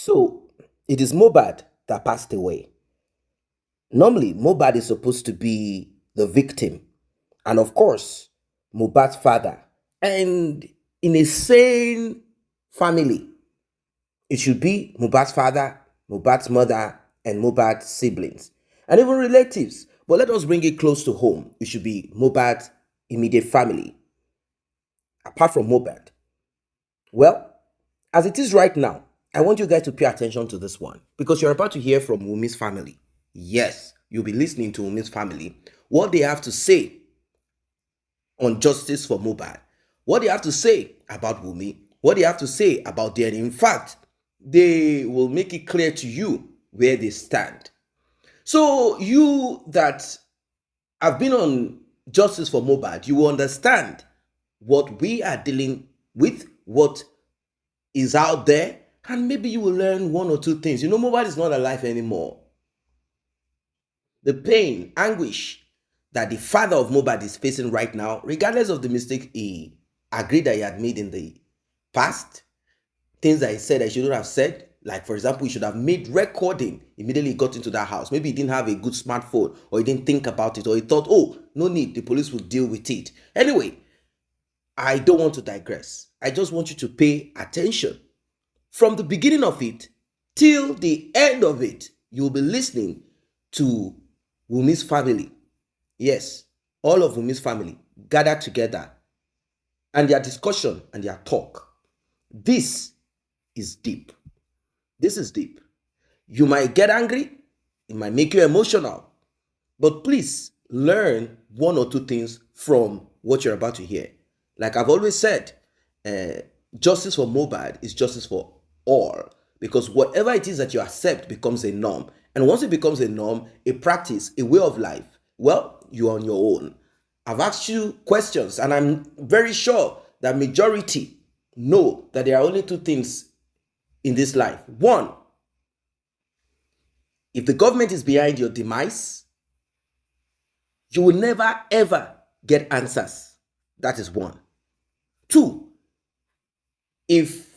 So it is Mohbad that passed away. Normally, Mohbad is supposed to be the victim, and of course, Mohbad's father. And in a sane family, it should be Mohbad's father, Mohbad's mother, and Mohbad's siblings, and even relatives. But let us bring it close to home. It should be Mohbad's immediate family, apart from Mohbad. Well, as it is right now, I want you guys to pay attention to this one because you're about to hear from WUNMI's family. Yes, you'll be listening to WUNMI's family, what they have to say on justice for Mohbad, what they have to say about WUNMI, what they have to say about them. In fact, they will make it clear to you where they stand. So you that have been on justice for Mohbad, you will understand what we are dealing with, what is out there, and maybe you will learn one or two things. You know, Mohbad is not alive anymore. The pain, anguish that the father of Mohbad is facing right now, regardless of the mistake he agreed that he had made in the past, things that he said that he shouldn't have said, like for example, he should have made recording immediately he got into that house. Maybe he didn't have a good smartphone, or he didn't think about it, or he thought, oh, no need, the police will deal with it. Anyway, I don't want to digress. I just want you to pay attention. From the beginning of it till the end of it, you'll be listening to WUNMI's family. Yes, all of WUNMI's family gathered together and their discussion and their talk. This is deep. This is deep. You might get angry. It might make you emotional. But please learn one or two things from what you're about to hear. Like I've always said, justice for Mohbad is justice for all, because whatever it is that you accept becomes a norm, and once it becomes a norm, a practice, a way of life, well, you're on your own. I've asked you questions, and I'm very sure that majority know that there are only two things in this life. One, if the government is behind your demise, you will never ever get answers. That is one. Two, if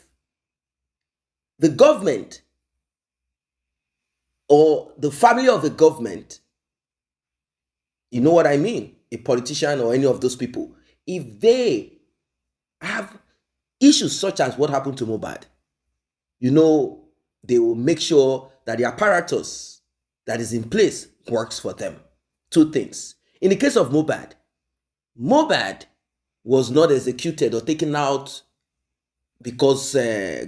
the government or the family of the government, you know what I mean, a politician or any of those people, if they have issues such as what happened to Mohbad, you know, they will make sure that the apparatus that is in place works for them. Two things. In the case of Mohbad, Mohbad was not executed or taken out because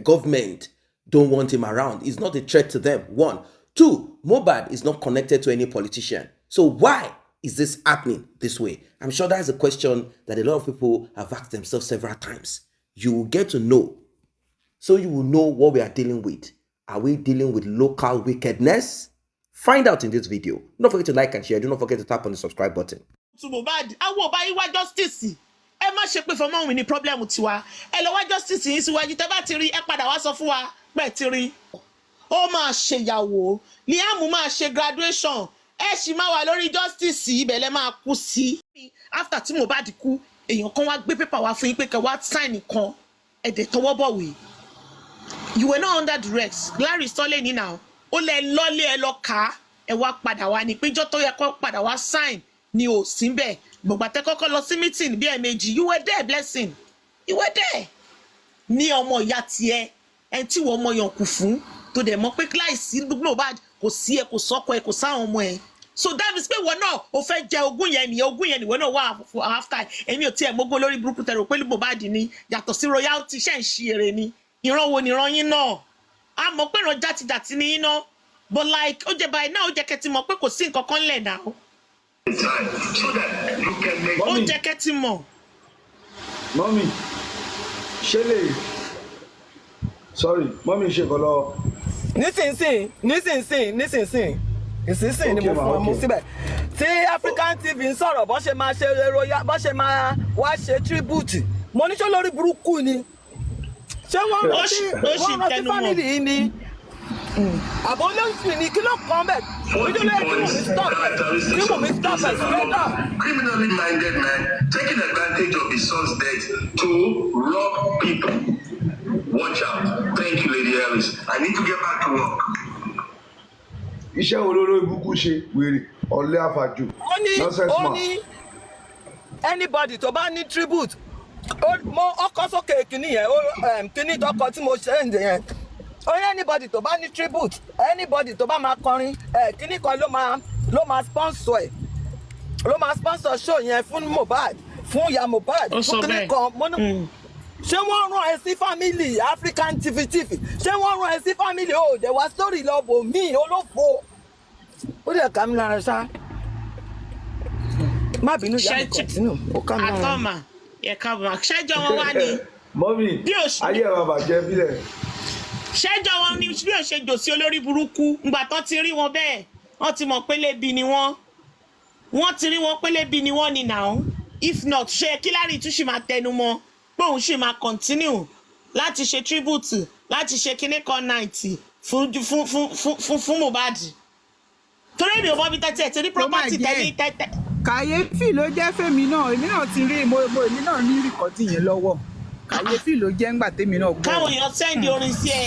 government don't want him around. He's not a threat to them. One. Two, Mohbad is not connected to any politician. So why is this happening this way? I'm sure that's a question that a lot of people have asked themselves several times. You will get to know. So you will know what we are dealing with. Are we dealing with local wickedness? Find out in this video. Don't forget to like and share. Do not forget to tap on the subscribe button. To Mohbad, awo ba iwa justice. Ẹ má ṣe pé for mọ́ mi ní problem tiwa. Ẹ lọ wá justice yín síwájú tẹ́ bá ti rí ẹ padà wá sọ fún wa pé ti rí. Ó máa ṣe ìyàwó, Liam máa ṣe graduation. Ẹ sì máa wà lórí justice ibẹ̀ lẹ máa kú sí. After tí Mohbad kú, èèyàn kan wá gbé paper wá fún yín pé kẹ́ wá sign nǹkan. Ẹ dẹ̀ tọwọ́ bọ̀wé. You were not under duress. Larry Sọ́lé ní now. Ó lẹ lọ́lé ẹ lọ kà á. Ẹ wá padà wá ní péjọ tó yẹ kó padà wá sign ni ò sí bẹ́ẹ̀. Gbogbo àtẹ kọ́kọ́ lọ sí meeting bí ẹ̀ẹ̀mejì. You were there, blessing. You were there. Ní ọmọ ìyá tiẹ̀, ẹni tí wọ́n mọ yàn kù fún, tó dẹ̀ mọ̀ pé láìsí Mohbad kò sí ẹ, kò sọ́kọ ẹ, kò sáwọn ọmọ ẹ. So that means pé wọ́n náà ó fẹ́ jẹ ogún yẹn nìwọ náà wà after. Èmi ò tiẹ̀ mọ́gbó lórí burúkú tẹ̀rọ pé Mohbad ni yàtọ̀ sí royalty ṣẹ́ ń ṣe èrè ni. Ìran wo ni ìran yín náà? A mọ̀ pé ìran játijàti ni yín náà. But like ó jẹ báyìí náà ó jẹ́ kẹ́tì mọ̀ pé kò sí nǹkan kan lẹ̀ náà. Ó jẹ́ kẹ́tì mọ̀. Mọ́mí, ṣé lè sorry, mọ́mí ṣe kọ́ lọ. Nísinsìnyí ni mo fún ọmọ síbẹ̀. Tí African TV ń sọ̀rọ̀ bó ṣe máa ṣe royal, bó ṣe máa wá ṣe tribute. Mo ní ṣé lórí burúkú ni. Ṣé wọ́n rántí family yìí ni? Àbọ̀ olóṣù ni kí ló kàn bẹ́ẹ̀? Ojú lóye kí mo mi stop ẹ̀ straight up. Criminally minded man taking advantage of his son's death to rob people. Watch out. Thank you, Lady Alice. I need to get back to work. Iṣẹ́ wo lóró ibùkún ṣe wèrè ọ̀lẹ́ àfàjù. Nonsense man. Anybody tó bá ní tribute mo ọkọ sókè kìíní yẹn kìíní tọkọ tí mo ṣe ń yẹn anybody tó bá ní tribute anybody tó bá máa kọrin kìíní kan ló máa sponsor show yẹn fún Mohbad fún ìyá Mohbad fún kìíní kan ṣé wọ́n rán ẹ sí family African TV ṣé wọ́n rán ẹ sí family there was story lọ́bọ̀ mí olófo ó dẹ̀ ká mi lára ṣá má bínú ìyá mi kọ̀tínú ó ká mi lára. àtọ́mà ẹ̀ka bọ̀ ṣẹ́jọ́ wọn wá ní. mọ́mí ayé ẹ̀ bàbà jẹ́ bílẹ̀. ṣẹ́jọ́ wọn ní bí ó ṣe dòsí olórí burúkú ìgbà tán ti rí wọn bẹ́ẹ̀ wọ́n ti mọ̀ pé lébi ni wọ́n ti rí wọn pé lébi ni wọ́n ni now if not ṣe Kílárì tún ṣì máa tẹnu mọ́ pé òun ṣì máa continue láti ṣe tribute láti ṣe kíní kan night fún Mohbad torí èmi ò mọ bí tẹ́tẹ́ ti rí property tẹ́lẹ̀ tẹ́tẹ́. kàyéfì ló jẹ́ fèmí náà èmi náà ti rí èmi náà ní rìkọ́tì yẹn lọ́wọ́ kàyéfì ló jẹ́ ńgbà tèmi náà gbọ́. káwọn èèyàn sẹ́ndì orin sí ẹ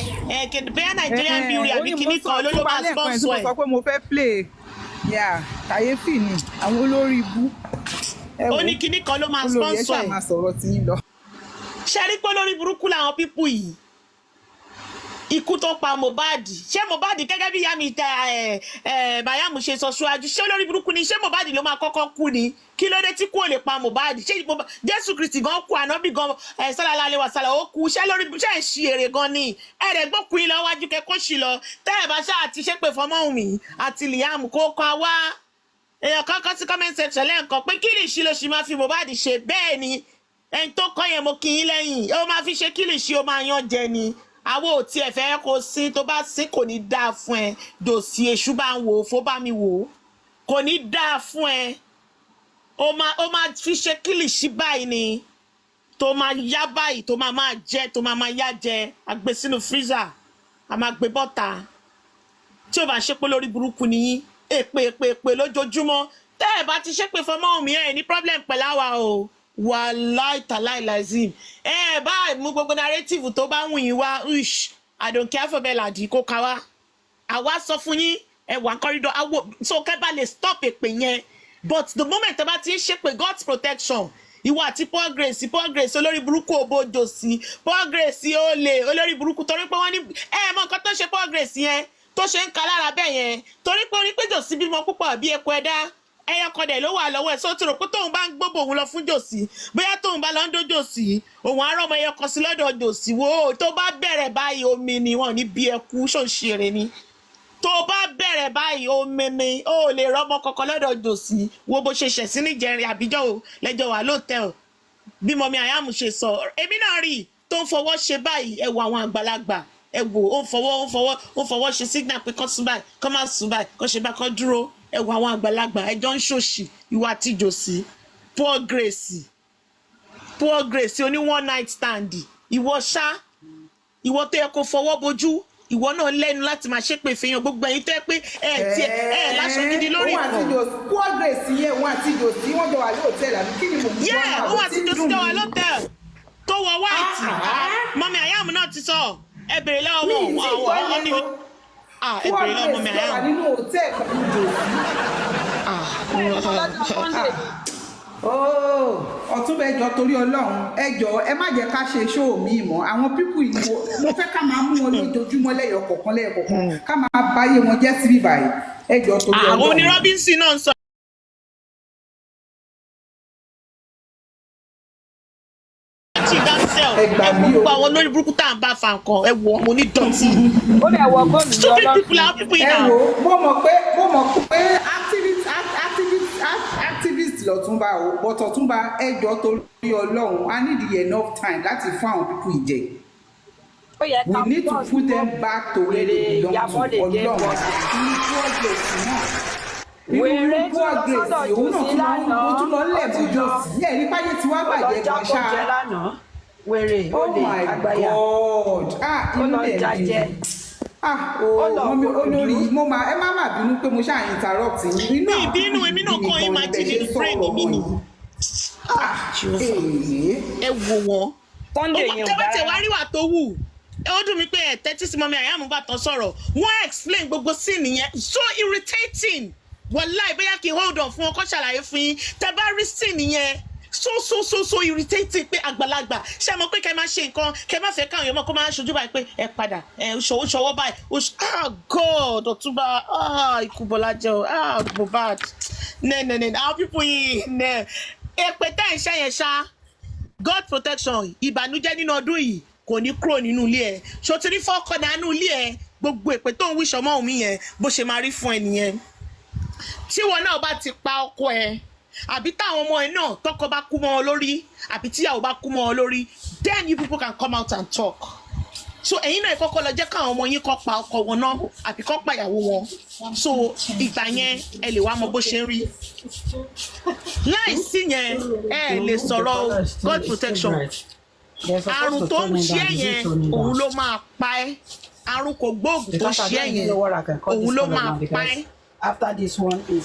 bẹ́ẹ̀ Nigerian beauty àbí kíní kan ló máa sponsor ẹ̀. mo sọ pé mo fẹ́ play kàyéfì ni àwọn olórí ibú. ó ní kíní kan ló máa sponsor ẹ̀. olórí ẹ̀ ṣáà máa sọ̀rọ̀ tí ń lọ. ṣe rí pé lórí burúkú làwọn pípù yìí ikú tó pa Mohbad ṣé Mohbad gẹ́gẹ́ bí ìyá mi Bàyámù ṣe sọ síwájú ṣé lórí burúkú ni ṣé Mohbad ló máa kọ́kọ́ kú ni kí ló dé tí kú ò lè pa Mohbad ṣé Jésù Kristi gan kú ànábì gan sallallahu alaihi wasallam ó kú ṣé lórí ṣé ń ṣi èrè gan ni ẹ̀rẹ̀ gbókùn yín lọ wájú kẹ kó ṣì lọ tẹ́ ẹ̀ bá ṣáà ti ṣépè fọmọ́hùnmí àti Liam kó kan wá èèyàn kankan sí comment section lẹ́ẹ̀kan pé kí ni ìṣìlóṣì máa fi Mohbad ṣe bẹ́ẹ̀ ni ẹni tó kọ́ yẹn mo kí yín lẹ́yìn ó máa fi ṣe kí lè ṣe ó máa yan jẹ ni àwọn ò tiẹ̀ fẹ́ kó sí tó bá sí kò ní dáa fún ẹ dòsí èṣù bá ń wò ó fó bá mi wò ó kò ní dáa fún ẹ ó máa fi ṣe kí lè ṣí báyìí ni tó máa yá báyìí tó máa jẹ tó máa yá jẹ àgbé sínú freezer a máa gbé bọ́ta tí ó bá ṣe pé lórí burúkú nìyí èpè lójoojúmọ́ tẹ́ ẹ̀ bá ti ṣépè fọmọ́ mi ẹ̀ ní problem pẹ̀lú àwa o wàláì tàláì lazim báyìí mú gbogbo narrative tó bá wù yín wá I don't care for Belladi kó ká wá àwa sọ fún yín wà corridor so kẹ́ bá lè stop èpè yẹn but the moment ẹ bá ti ń ṣépè God's protection ìwà àti Paul Grace olórí burúkú òbòjò sí Paul Grace olórí burúkú torí pé wọ́n ní mọ nǹkan tó ṣe Paul Grace yẹn tó ṣe ń ka lára bẹ́ẹ̀ yẹn torí pé onípéjọ sí bímọ púpọ̀ bí epo ẹ̀dá ẹyọkọdẹ ló wà lọ́wọ́ ẹ̀ sọ tí rò pé tóun bá ń gbóbò òun lọ fún jòsí bóyá tóun bá lọ ń dó jòsí òun arọ ọmọ ẹyọkọ sí lọ́dọ̀ jòsí wo tó bá bẹ̀rẹ̀ báyìí omi ni wọ́n ní bí ẹkú ṣòṣèré ni tó bá bẹ̀rẹ̀ báyìí omi ni ó lè rọmọ kankan lọ́dọ̀ jòsí wo bó ṣe ṣẹ̀ sí níjẹrin àbíjọ́ lẹ́jọ́ wà lóòtẹ́ẹ̀l bí mọ̀mí àyàmù ṣe sọ èmi náà rí tó ń fọwọ́ ṣe báyìí ẹ wo àwọn àgbàlagbà ẹ wo ó ń fọwọ́ ṣe signal pé kán sùn báyìí kán má sùn báyìí kán ṣe bá kán dúró ẹ wo àwọn àgbàlagbà ẹjọ́ ń ṣòṣì ìwà àtijọ́ sí Paul Grace oní one night stand ìwọ ìwọ tó yẹ kó fọwọ́ bojú ìwọ náà lẹ́nu láti máa ṣépè fèèyàn gbogbo ẹ̀yin tó yẹ pé ẹ láṣọ gidi lórí ìkọ. Paul Grace yẹn òun àti Josi wọ́n jọ wà lóòtẹ́ẹ̀lì àbí kí ni mo mú wọn. òun àti Josi jọ wà lóòtẹ́ẹ̀lì tó wọ white mọ́mí àyàmù náà ti sọ ẹ bèrè lọ́wọ́ wọn ní ìbèrè lọ́mọ mi àyà nínú hòtẹ́ẹ̀lì ọ̀túnba ẹjọ́ torí Ọlọ́run ẹjọ́ ẹ má jẹ́ ká ṣe ṣóò mí mọ́ àwọn pípù yìí mo fẹ́ ká máa mú wọn lójoojúmọ́ lẹ́yọ̀kọ̀ọ̀kan ká máa báyé wọn jẹ́ síbí báyìí ẹjọ́ torí Ọlọ́run. àwọn oní Robinson náà ń sọ. gbogbo àwọn olórí burúkú tá à ń bá fa nǹkan ẹ wo ọmọ onídọ̀tí. ó lè wọ gómìnà stupid people are people yìí náà. ẹ wo mo mọ̀ pé activist lọ́túnba o but ọ̀túnba ẹjọ́ torí Ọlọ́run I need enough time láti fún àwọn people ìjẹ. we need to put them back to where they belong to Ọlọ́run ní progress náà. wèrè tí wọ́n sọ́dọ̀ jù sí lánàá ó tún lọ lẹ́bù jọ sí ẹ̀ ní báyìí tí wọ́n bàjẹ́ gan ṣá. wèrè olè àgbàyà ó lọ jàjẹ. olórí mo máa ẹ má má bínú pé mo ṣáà interrupt yín. mi ìbínú èmi náà kọ́ imagine nínú brain mi ni. ẹ wò wọ́n tẹ́wọ́tẹ̀ wá rí wà tó wù ó dùn mí pé ẹ tẹ́tí sí mọ́mí àyàmú bá tán sọ̀rọ̀ wọ́n explain gbogbo scene yẹn so irritating wàláì bóyá kí n hold on fún ọkọ ṣàlàyé fún yín tẹ́ bá rí scene yẹn so irritating pé àgbàlagbà ṣé mo pé kẹ́ máa ṣe nǹkan kẹ́ má fẹ́ káwọn èèyàn mọ̀ kó máa ṣojú báyìí pé ẹ padà ẹ ṣọwọ́ báyìí God Ọ̀túnba ikú Bọ́lá jẹ́ o Mohbad nẹ́ẹ̀nẹ́ẹ̀nẹ́ àwọn pípọ̀ yìí nẹ́ẹ̀ èpè tá ẹ̀ ń ṣe yẹn ṣá God protection ìbànújẹ́ nínú ọdún yìí kò ní kúrò nínú ilé ẹ ṣòtìrí fọ́kànnà nínú ilé ẹ gbogbo èpè tó ń wíṣọ mọ́ òun yẹn bó ṣe máa rí fún ẹ nìyẹn tí wọn náà bá ti pa ọkọ ẹ àbí táwọn ọmọ ẹ náà tọkọ bá kú mọ́ ọ lórí àbí tíyàwó bá kú mọ́ ọ lórí then you people can come out and talk so ẹ̀yin náà kọ́kọ́ lọ jẹ́ káwọn ọmọ yín kọ́ pa ọkọ wọn náà àbí kọ́ pa ìyàwó wọn so ìgbà yẹn ẹ lè wá mọ bó ṣe ń rí láìsí yẹn ẹ lè sọ̀rọ̀ God protection àrùn tó ń ṣe yẹn òun ló máa pa ẹ́ àrùn kò gbóògùn tó ṣe yẹn òun ló máa pa ẹ́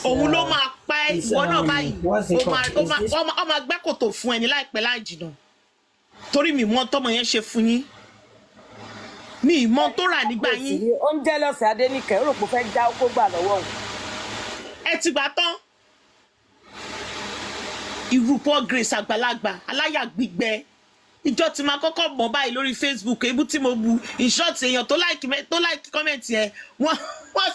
òun ló máa pa ẹ́ ìwọ náà báyìí ó máa gbẹ́ kòtò fún ẹni láìpẹ́ láì jìnnà torí mi mọ tọmọ yẹn ṣe fún yín mi mọ tó rà nígbà yín. ó ń jẹ́ lọ́sẹ̀ Adéníkẹ́ ó rò pé ó fẹ́ já kó gbà lọ́wọ́ òun. ẹ ti gbà tán irú Paul Grace àgbàlagbà aláyà gbígbẹ ìjọ tí máa kọ́kọ́ mọ̀ báyìí lórí Facebook ebú tí mo bu ìṣọ́ọ̀tì èèyàn tó láìkì kọ́mẹ̀ntì ẹ̀ wọ́n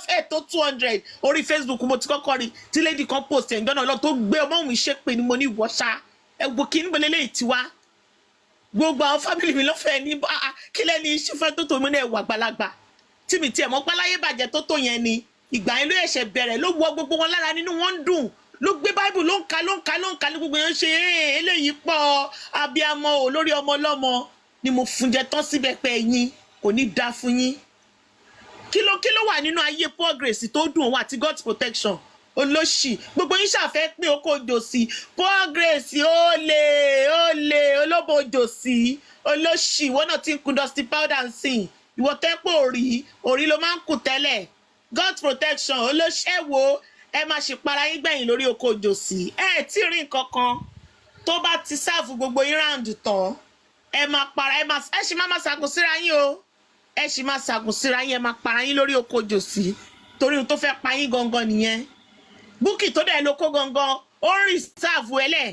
fẹ́ tó 200 orí Facebook mo ti kọ́kọ́ rí tí lady kan post ẹ̀ ǹjọ́ náà lọ tó gbé ọmọ mi ṣépè ni mo ní ìwọ́ṣà ẹ̀gbọ́n kí níbo lélẹ́yìí ti wá gbogbo àwọn fámìlì mi lọ́fẹ̀ẹ́ ní kí lẹ́ni ṣífẹ́ tó tó mi náà wà gbalagbà tí mi tiẹ̀ mọ́ páláyé bàjẹ́ tó tó yẹn ni ìgbà yẹn ló ẹ̀ṣẹ̀ bẹ̀rẹ̀ ló wọ gbogbo wọn lára nínú wọn ń dùn ló gbé báìbù ló ń ka ní gbogbo yẹn ṣe eléyìí pọ̀ abiyamọ ò lórí ọmọ ọlọ́mọ ni mo fún jẹ tán síbẹ̀ pé ẹ̀yin kò ní dá fún yín kí ló wà nínú ayé Paul Grace tó dùn òun àti God protection olóṣì gbogbo yín ṣàfẹ́ pín oko òjòsí Paul Grace ó lè olóbo òjòsí olóṣì ìwọ náà ti ń kun dusty powder and sin ìwọ tẹ́pọ̀ òrí ló máa ń kù tẹ́lẹ̀ God protection olóṣì ẹ wo ẹ máa ṣe para yín gbẹ̀yìn lórí oko òjòsí ẹ tí rí nǹkan kan tó bá ti sáàfù gbogbo yín ráǹdù tán ẹ máa para ẹ sì máa ṣàgùn síra yín o ẹ sì máa ṣàgùn síra yín ẹ máa para yín lórí oko òjòsí torí ohun tó fẹ́ pa yín gangan nìyẹn Búkì tó dẹ̀ lóko gangan ó ń rí sáàfù ẹlẹ̀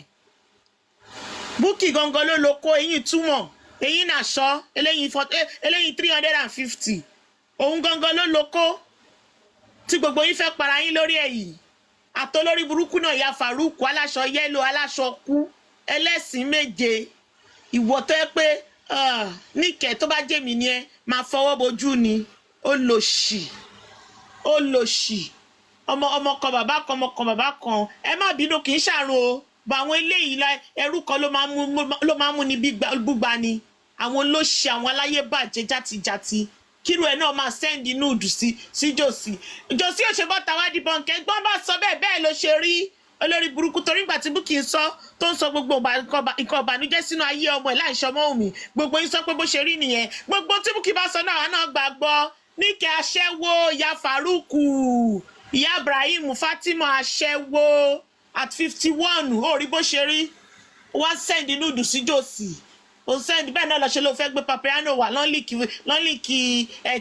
Búkì gangan ló lóko eyín túmọ̀ eyín nàṣọ eléyìn 350 òun gangan ló lóko tí gbogbo yín fẹ́ para yín lórí èyí àtọlórí burúkú náà ya Faruku aláṣọ yẹ́lò aláṣọ kú ẹlẹ́sìn méje ìwọ tó yẹ pé níkẹ́ tó bá jẹ́ mi ni ẹ máa fọwọ́ bojú ni ó lò ṣì ọmọ kan bàbá kan ọmọ kan bàbá kan ẹ má bínú kì í ṣàrùn o bọ àwọn eléyìí ẹrú kan ló máa mú ní búgba ni àwọn olóṣì àwọn aláyé bàjẹ́ játijàti kírú ẹ náà máa sẹ́ndì núùdù sí jòsí òṣèbọ́ta wá di bọ́ǹkẹ́ gbọ́n bá sọ bẹ́ẹ̀ ló ṣe rí olórí burúkú torí ìgbà tí Búkì ń sọ tó ń sọ gbogbo nǹkan ìbànújẹ́ sínú ayé ọmọ ẹ̀ láìṣọmọ́ òmì gbogbo yín sọ pé bó ṣe rí nìyẹn gbogbo tí Búkì bá sọ náà gbàgbọ́ Níkẹ́ aṣẹ́wó ìyá Faruku ìyá Ibrahim Fatima aṣẹ́wó at 51 ó rí bó ṣe rí wá sẹ́ndì núùdù sí jòsí ó sẹ́ndì bẹ́ẹ̀ náà lọ ṣe ló fẹ́ gbé Papiano wá lọ́nlíkì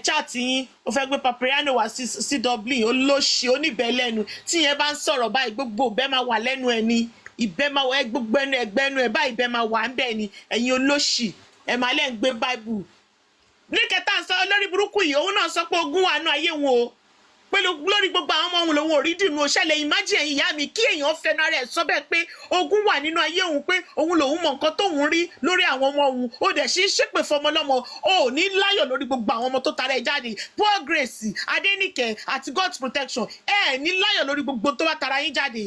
chat yín ó fẹ́ gbé Papiano wá sí Dublin olóṣì oníbẹ̀ lẹ́nu tí yẹn bá ń sọ̀rọ̀ báyìí gbogbo ìbẹ́ máa wà lẹ́nu ẹ̀ ni ìbẹ́ máa wà gbogbo ẹnu ẹgbẹ́nu ẹ̀ báyìí ìbẹ́ máa wà ń bẹ̀ ni ẹ̀yin olóṣì ẹ̀ máa lẹ́ ń gbé Bible Níkẹ́ tá à ń sọ olórí burúkú yìí òun náà sọ pé ogun wà nù ayé wọn o pẹ̀lú lórí gbogbo àwọn ọmọ òun lòun ò rí dìnnú ṣẹlẹ̀ imagine ẹ̀yin ìyá mi kí èèyàn fẹnu ara ẹ̀ sọ bẹ́ẹ̀ pé ogun wà nínú ayé òun pé òun lòun mọ nǹkan tóun rí lórí àwọn ọmọ òun ó dẹ̀ ṣe ṣépè fọmọlọ́mọ ó ní láyọ̀ lórí gbogbo àwọn ọmọ tó tara ẹ̀ jáde Paul Grace Adéníkẹ́ àti God's protection ní láyọ̀ lórí gbogbo tó bá tara yín jáde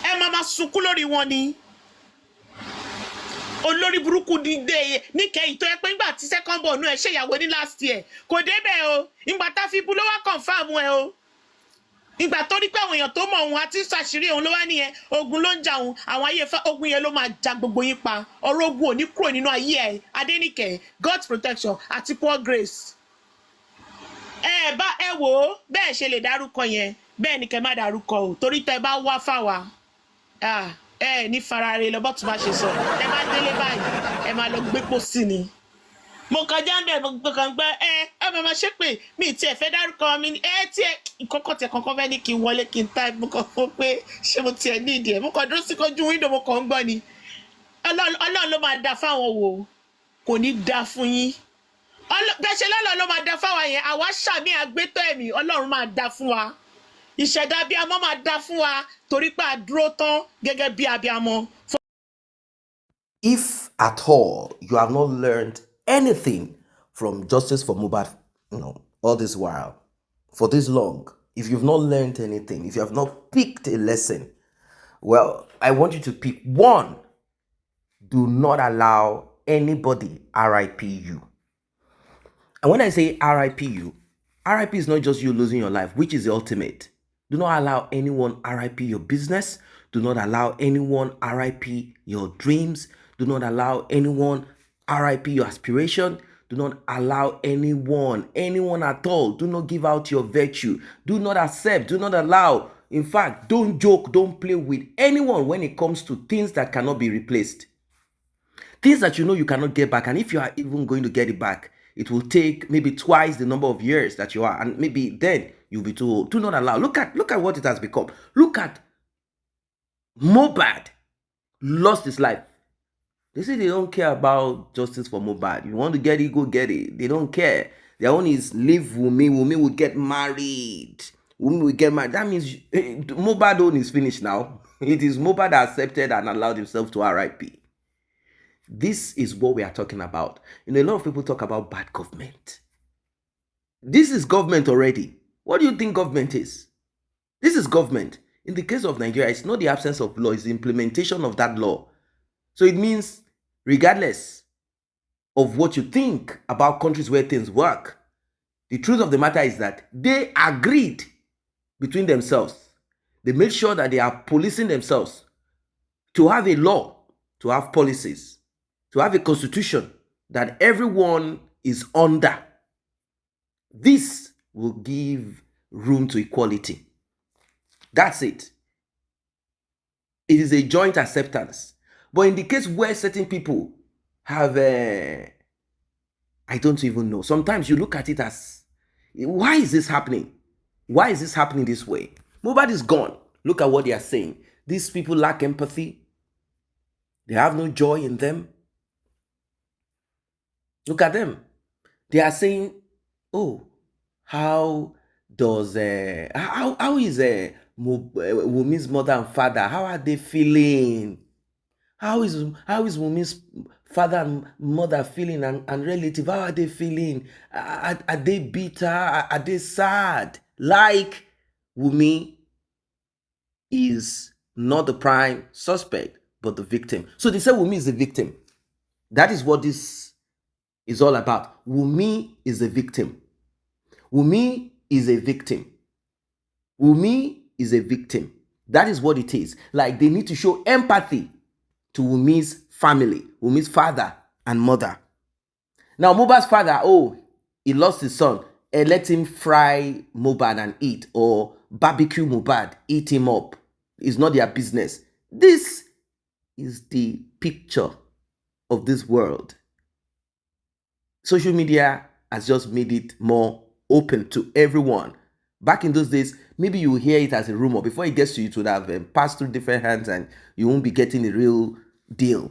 ẹ máa sunkún lórí wọn ni olórí burúkú dìde Níkẹ́ ìtọ́ ẹ pé nígbà tí second born náà ẹ ṣèyàwó ní last year kò débẹ̀ o ìgbà tá fi bu ló wá confam ẹ o ìgbà tó rí pé àwọn èèyàn tó mọ̀ òun àti ṣàṣírí òun ló wá nìyẹn ogun ló ń jà òun àwọn ayé ogun yẹn ló máa ja gbogbo yín pa ọ̀rọ̀ ogun ò ní kúrò nínú ayé ẹ Adéníkẹ́ God's protection àti Paul Grace ẹ wò ó bẹ́ẹ̀ ṣe lè dárúkọ yẹn bẹ́ẹ̀ ni kẹ́ má dárúkọ o torí tẹ́ bá wá fáwa ní farare lọ bọ́tù bá ṣe sọ ẹ má délé báyìí ẹ má lọ gbé pósí ni mo kọjá ń bẹ̀ mo kàn gbọ́ ẹ máa ṣe pé mi tiẹ̀ fẹ́ dárúkọ mi tí ẹ ìkọ́kọ́ tiẹ̀ kankan fẹ́ ní kí n wọlé kí n tá mo kàn fún pé ṣé mo tiẹ̀ ní ìdí ẹ̀ mo kàn dúró sí kojú wíńdò mo kàn ń gbọ́ ni ọlọ́run ló máa da fáwọn wò kò ní da fún yín bẹ́ẹ̀ lọ́lọ́ ló máa da fáwọn yẹn àwa ṣàmì àgbétọ́ ẹ̀mí ọlọ́run máa da fún wa ìṣẹ̀dá abiyamọ máa da fún wa torí pé a dúró tán gẹ́gẹ́ bí abiyamọ. If at all you have not learned anything from Justice for Mohbad, all this while, for this long, if you've not learned anything, if you have not picked a lesson, well, I want you to pick one. Do not allow anybody RIP you. And when I say RIP you, RIP is not just you losing your life, which is the ultimate. Do not allow anyone RIP your business. Do not allow anyone RIP your dreams. Do not allow anyone RIP your aspiration. Do not allow anyone at all. Do not give out your virtue. Do not accept. Do not allow. In fact, don't joke. Don't play with anyone when it comes to things that cannot be replaced. Things that you know you cannot get back. And if you are even going to get it back, it will take maybe twice the number of years that you are. And maybe then you'll be too old. Do not allow. Look at what it has become. Look at Mohbad lost his life. They say they don't care about justice for Mohbad. You want to get it, go get it. They don't care. Their own is leave WUNMI. WUNMI will get married. WUNMI will get married. That means Mohbad own is finished now. It is Mohbad that accepted and allowed himself to RIP. This is what we are talking about. A lot of people talk about bad government. This is government already. What do you think government is? This is government. In the case of Nigeria, it's not the absence of law, it's the implementation of that law. So it means, regardless of what you think about countries where things work, the truth of the matter is that they agreed between themselves. They made sure that they are policing themselves to have a law, to have policies, to have a constitution that everyone is under. This will give room to equality. That's it. It is a joint acceptance. But in the case where certain people have, I don't even know. Sometimes you look at it as, why is this happening? Why is this happening this way? Mohbad is gone. Look at what they are saying. These people lack empathy. They have no joy in them. Look at them. They are saying, oh, how is Wunmi's mother and father? How are they feeling? How is Wunmi's father and mother feeling and relative? How are they feeling? Are they bitter? Are they sad? Like Wunmi is not the prime suspect, but the victim. So they say Wunmi is the victim. That is what this is all about. Wunmi is a victim. Wunmi is a victim. Wunmi is a victim. That is what it is. Like, they need to show empathy to Wunmi's family, Wunmi's father and mother. Now, Mohbad's father, he lost his son. Let him fry Mohbad and eat, or barbecue Mohbad, eat him up. It's not their business. This is the picture of this world. Social media has just made it more open to everyone. Back in those days, maybe you hear it as a rumor. Before it gets to you, it would have passed through different hands and you won't be getting the real deal.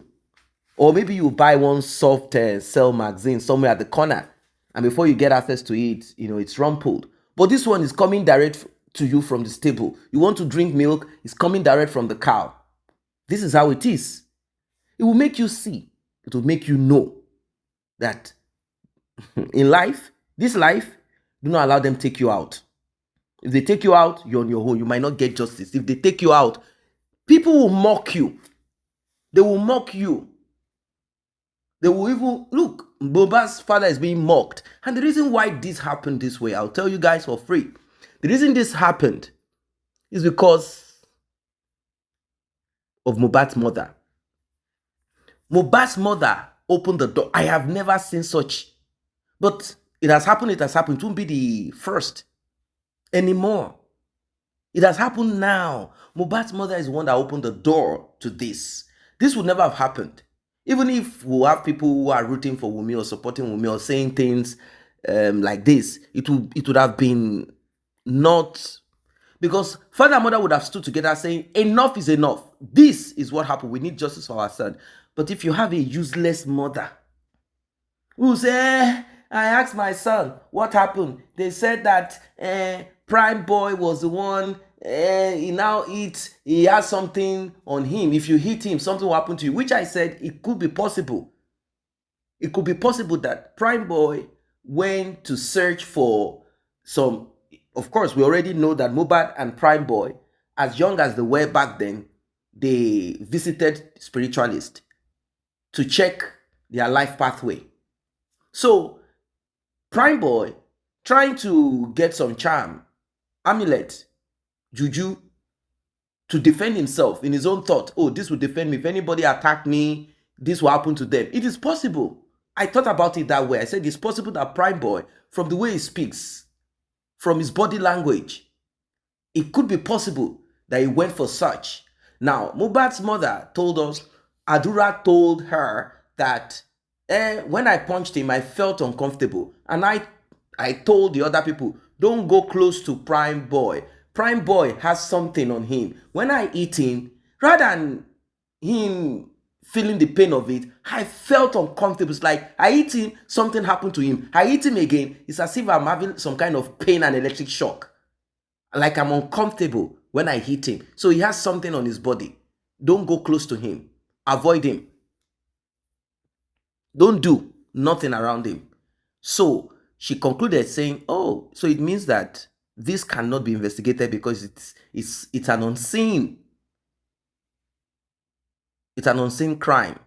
Or maybe you buy one soft cell magazine somewhere at the corner, and before you get access to it, it's rumpled. But this one is coming direct to you from the stable. You want to drink milk, it's coming direct from the cow. This is how it is. It will make you see. It will make you know that in life, this life, do not allow them take you out. If they take you out, you're on your own. You might not get justice. If they take you out, people will mock you. They will mock you. They will even, look, Mohbad's father is being mocked. And the reason why this happened this way, I'll tell you guys for free. The reason this happened is because of Mohbad's mother. Mohbad's mother opened the door. I have never seen such. But it has happened. It has happened. It won't be the first anymore. It has happened now. Mohbad's mother is the one that opened the door to this. This would never have happened Even if we have people who are rooting for WUNMI or supporting WUNMI or saying things like this, it would have been not, because father and mother would have stood together saying, enough is enough. This is what happened. We need justice for our son. But if you have a useless mother who say, I asked my son, what happened? They said that Prime Boy was the one, he has something on him. If you hit him, something will happen to you, which I said it could be possible. It could be possible that Prime Boy went to search for some, of course, we already know that Mohbad and Prime Boy, as young as they were back then, they visited spiritualists to check their life pathway. So, Prime Boy, trying to get some charm, amulet, juju, to defend himself in his own thought. Oh, this will defend me. If anybody attack me, this will happen to them. It is possible. I thought about it that way. I said it's possible that Prime Boy, from the way he speaks, from his body language, it could be possible that he went for such. Now, Mohbad's mother told us, Adura told her that when I punched him, I felt uncomfortable. And I told the other people, don't go close to Prime Boy. Prime Boy has something on him. When I eat him, rather than him feeling the pain of it, I felt uncomfortable. It's like I eat him, something happened to him. I eat him again, it's as if I'm having some kind of pain and electric shock. Like I'm uncomfortable when I hit him. So he has something on his body. Don't go close to him. Avoid him. Don't do nothing around him. So she concluded saying, oh, so it means that this cannot be investigated because it's an unseen. It's an unseen crime.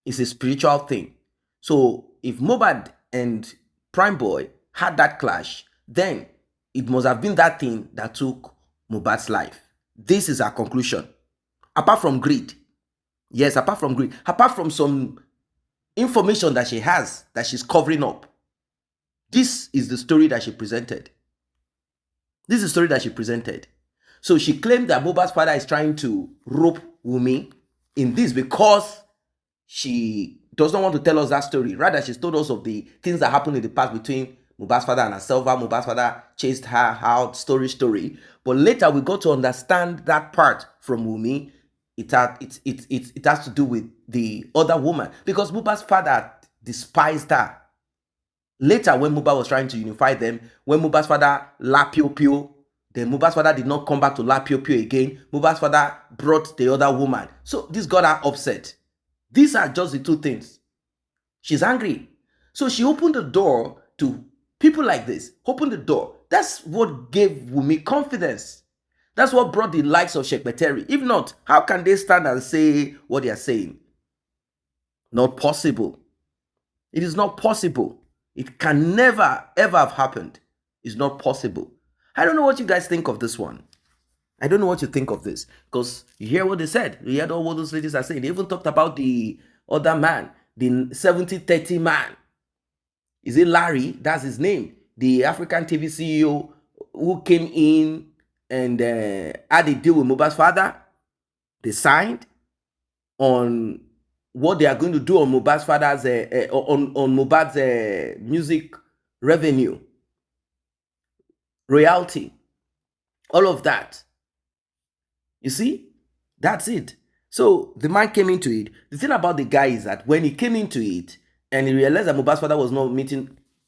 It's a spiritual thing. So if Mohbad and Prime Boy had that clash, then it must have been that thing that took Mohbad's life. This is our conclusion. Apart from greed. Yes, apart from greed. Apart from some information that she has that she's covering up. This is the story that she presented. This is the story that she presented. So she claimed that Mohbad's father is trying to rope WUNMI in this because she does not want to tell us that story. Rather, she's told us of the things that happened in the past between Mohbad's father and herself. Mohbad's father chased her out, story. But later we got to understand that part from WUNMI. It has to do with the other woman because Mohbad's father despised her. Later, when Mohbad was trying to unify them, when Mohbad's father La Pio Pio, then Mohbad's father did not come back to La Pio Pio again. Mohbad's father brought the other woman. So this got her upset. These are just the two things. She's angry. So she opened the door to people like this. Opened the door. That's what gave WUNMI confidence. That's what brought the likes of Sheikh Beteri. If not, how can they stand and say what they are saying? Not possible. It is not possible. It can never, ever have happened. It's not possible. I don't know what you guys think of this one. I don't know what you think of this. Because you hear what they said. You heard all what those ladies are saying. They even talked about the other man, the 70-30 man. Is it Larry? That's his name. The African TV CEO who came in and had a deal with Mohbad's father. They signed on what they are going to do on Mohbad's father's on Mohbad's music revenue, royalty, all of that. You see, that's it. So the man came into it. The thing about the guy is that when he came into it and he realized that Mohbad's father was not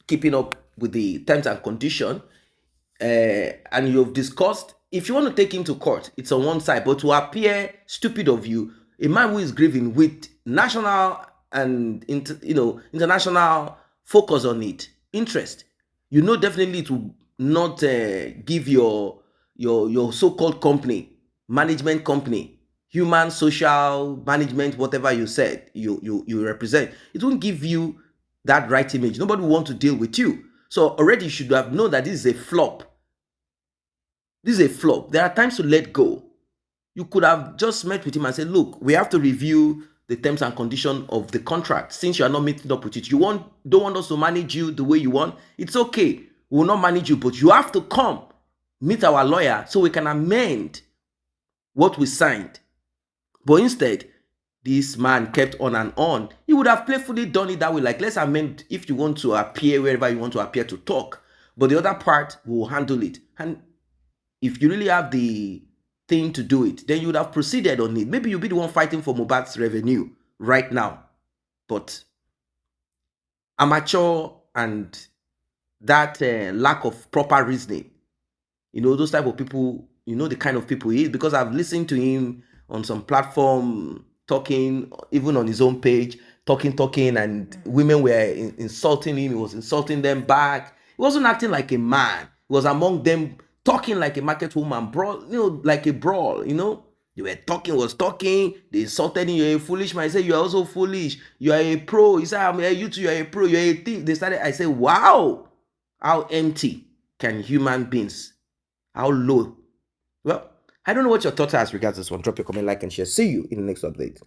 keeping up with the terms and conditions, and you've discussed, if you want to take him to court, it's on one side, but to appear stupid of you, a man who is grieving with national and international focus on it, interest, definitely it will not give your so-called company, management company, human social management, whatever you said you represent, it won't give you that right image. Nobody will want to deal with you. So already you should have known that this is a flop. This is a flop. There are times to let go. You could have just met with him and said, look, we have to review the terms and conditions of the contract. Since you are not meeting up with it, don't want us to manage you the way you want. It's okay. We will not manage you, but you have to come meet our lawyer so we can amend what we signed. But instead, this man kept on and on, he would have playfully done it that way. Like, let's amend if you want to appear wherever you want to appear to talk. But the other part will handle it. And if you really have the thing to do it, then you would have proceeded on it. Maybe you'll be the one fighting for Mohbad's revenue right now. But amateur and that lack of proper reasoning, those type of people, the kind of people he is, because I've listened to him on some platform talking, even on his own page, talking, and women were insulting him. He was insulting them back. He wasn't acting like a man. He was among them talking like a market woman, like a brawl, They were talking, they insulted him, you're a foolish man. I said, you're also foolish. You are a pro. He said, you too, you're a pro, you're a thief. I said, wow, how empty can human beings, how low. Well, I don't know what your thoughts are as regards this one. Drop your comment, like, and share. See you in the next update.